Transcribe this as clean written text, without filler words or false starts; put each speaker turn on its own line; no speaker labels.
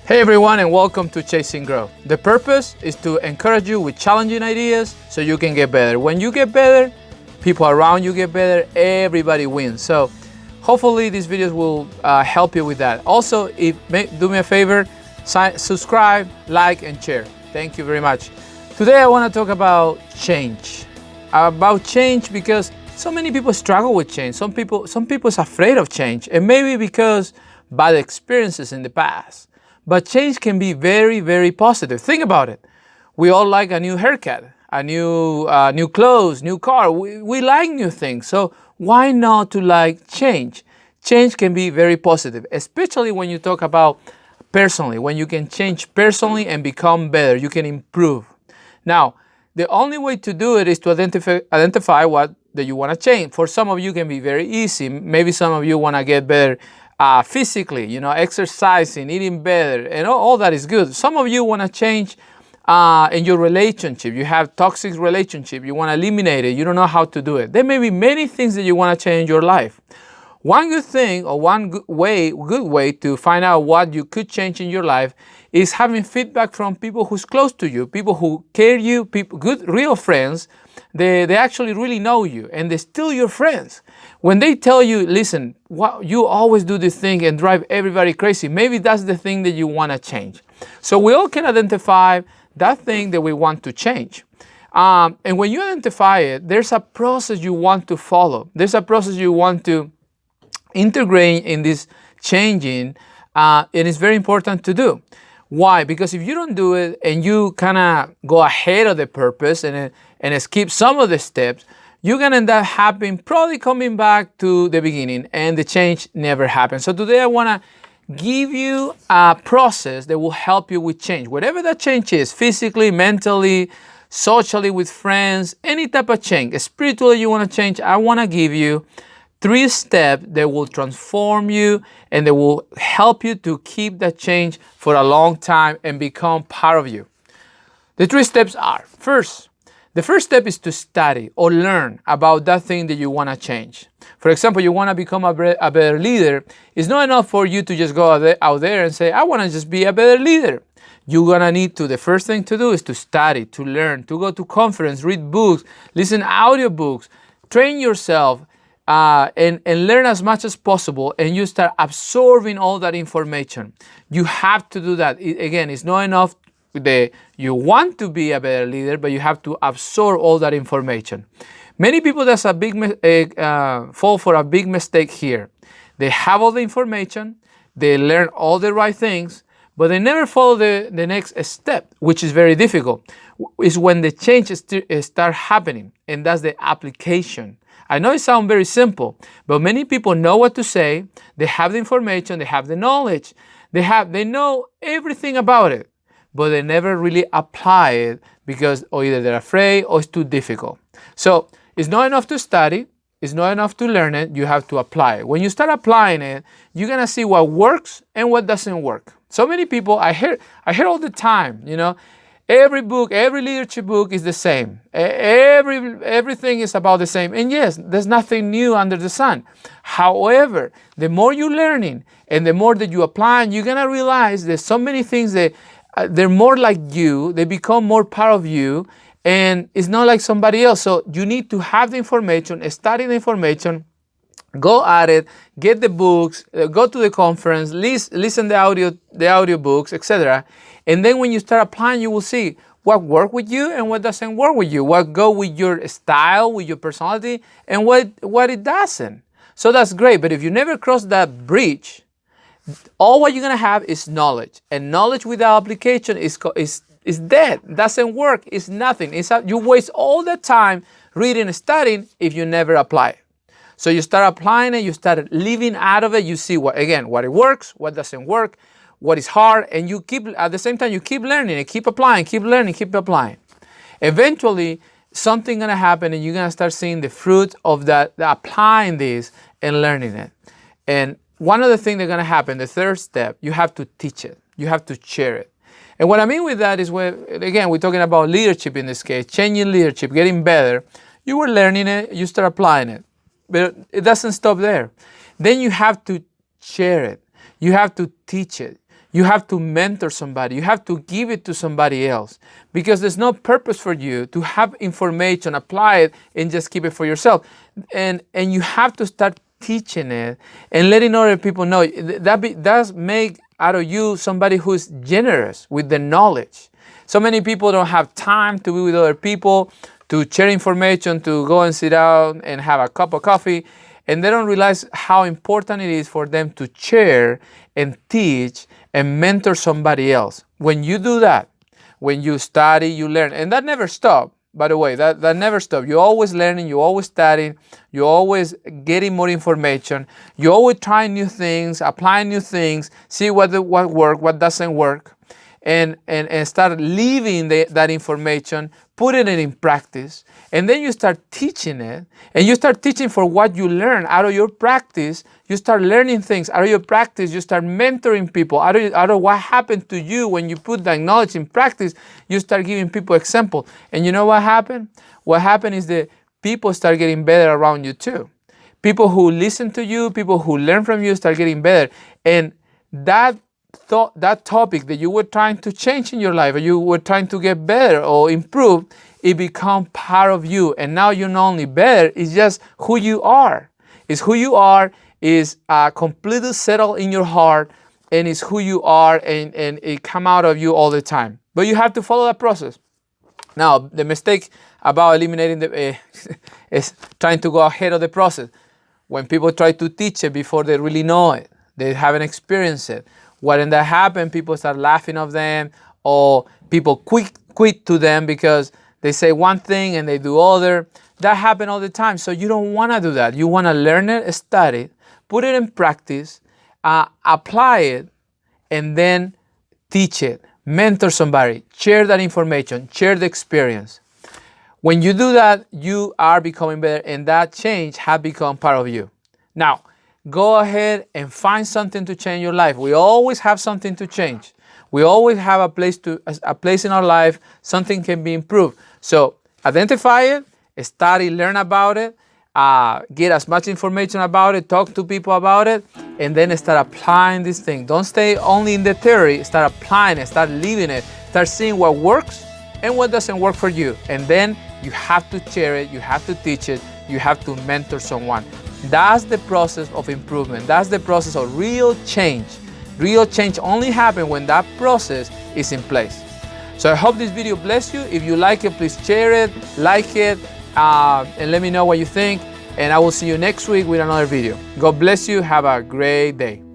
Hey everyone, and welcome to Chasing Growth. The purpose is to encourage you with challenging ideas so you can get better. When you get better, people around you get better, everybody wins. So hopefully these videos will help you with that. Also, do me a favor, subscribe, like, and share. Thank you very much. Today I want to talk about change. About change because so many people struggle with change. Some people are afraid of change, and maybe because bad experiences in the past. But change can be very, very positive. Think about it. We all like a new haircut, a new clothes, new car. We like new things. So why not to like change? Change can be very positive, especially when you talk about personally, when you can change personally and become better, you can improve. Now, the only way to do it is to identify what that you want to change. For some of you, it can be very easy. Maybe some of you want to get better physically, exercising, eating better, and all that is good. Some of you want to change in your relationship. You have toxic relationship. You want to eliminate it. You don't know how to do it. There may be many things that you want to change in your life. One good thing or one good way to find out what you could change in your life is having feedback from people who's close to you, people who care you, people, good, real friends. They actually really know you, and they're still your friends. When they tell you, listen, you always do this thing and drive everybody crazy, maybe that's the thing that you want to change. So we all can identify that thing that we want to change. And when you identify it, there's a process you want to follow. There's a process you want to integrate in this changing, and it's very important to do. Why? Because if you don't do it and you kind of go ahead of the purpose and skip some of the steps, you're going to end up probably coming back to the beginning, and the change never happens. So today I want to give you a process that will help you with change. Whatever that change is, physically, mentally, socially, with friends, any type of change, spiritually you want to change, I want to give you 3 steps that will transform you and that will help you to keep that change for a long time and become part of you. The 3 steps are, the first step is to study or learn about that thing that you want to change. For example, you want to become a better leader. It's not enough for you to just go out there and say, I want to just be a better leader. You're going to need to, the first thing to do is to study, to learn, to go to conference, read books, listen to audiobooks, train yourself, and learn as much as possible, and you start absorbing all that information. You have to do that. Again, it's not enough that you want to be a better leader, but you have to absorb all that information. Many people, that's a big fall for a big mistake here. They have all the information, they learn all the right things, but they never follow the next step, which is very difficult. Is when the changes start happening, and that's the application. I know it sounds very simple, but many people know what to say. They have the information, they have the knowledge, they know everything about it, but they never really apply it because either they're afraid or it's too difficult. So it's not enough to study, it's not enough to learn it, you have to apply it. When you start applying it, you're gonna see what works and what doesn't work. So many people, I hear all the time, every book, every leadership book is the same. Everything is about the same. And yes, there's nothing new under the sun. However, the more you're learning and the more that you apply, you're going to realize there's so many things that they're more like you. They become more part of you, and it's not like somebody else. So you need to have the information, study the information, go at it, get the books, go to the conference, listen to the audio books, etc. And then when you start applying, you will see what works with you and what doesn't work with you, what go with your style, with your personality, and what it doesn't. So that's great. But if you never cross that bridge, all what you're gonna have is knowledge, and knowledge without application is dead. Doesn't work. It's nothing. You waste all the time reading and studying if you never apply it. So you start applying it, you start living out of it, you see what it works, what doesn't work, what is hard, and at the same time, you keep learning and keep applying, keep learning, keep applying. Eventually, something gonna happen and you're gonna start seeing the fruit of that, applying this and learning it. And one other thing that's gonna happen, the third step, you have to teach it, you have to share it. And what I mean with that is again, we're talking about leadership in this case, changing leadership, getting better. You were learning it, you start applying it. But it doesn't stop there. Then you have to share it. You have to teach it. You have to mentor somebody. You have to give it to somebody else, because there's no purpose for you to have information, apply it, and just keep it for yourself. And you have to start teaching it and letting other people know. That does make out of you somebody who's generous with the knowledge. So many people don't have time to be with other people, to share information, to go and sit down and have a cup of coffee, and they don't realize how important it is for them to share and teach and mentor somebody else. When you do that, when you study, you learn, and that never stops. By the way, that never stops. You're always learning, you're always studying, you're always getting more information, you're always trying new things, applying new things, see what works, what doesn't work, and start living that information, putting it in practice, and then you start teaching it, and you start teaching for what you learn. Out of your practice, you start learning things. Out of your practice, you start mentoring people. Out of what happened to you when you put that knowledge in practice, you start giving people example. And you know what happened? What happened is that people start getting better around you too. People who listen to you, people who learn from you start getting better. And that topic that you were trying to change in your life, or you were trying to get better or improve, it becomes part of you. And now you're not only better, it's just who you are. It's who you are, is completely settled in your heart, and it's who you are, and it come out of you all the time. But you have to follow that process. Now, the mistake about eliminating is trying to go ahead of the process. When people try to teach it before they really know it, they haven't experienced it. When that happens, people start laughing of them, or people quit to them because they say one thing and they do other. That happens all the time. So you don't want to do that. You want to learn it, study it, put it in practice, apply it, and then teach it. Mentor somebody, share that information, share the experience. When you do that, you are becoming better, and that change has become part of you. Now, go ahead and find something to change your life. We always have something to change. We always have a place in our life, something can be improved. So identify it, study, learn about it, get as much information about it, talk to people about it, and then start applying this thing. Don't stay only in the theory, start applying it, start living it, start seeing what works and what doesn't work for you. And then you have to share it, you have to teach it, you have to mentor someone. That's the process of improvement. That's the process of real change. Real change only happens when that process is in place. So I hope this video blessed you. If you like it, please share it, like it, and let me know what you think. And I will see you next week with another video. God bless you. Have a great day.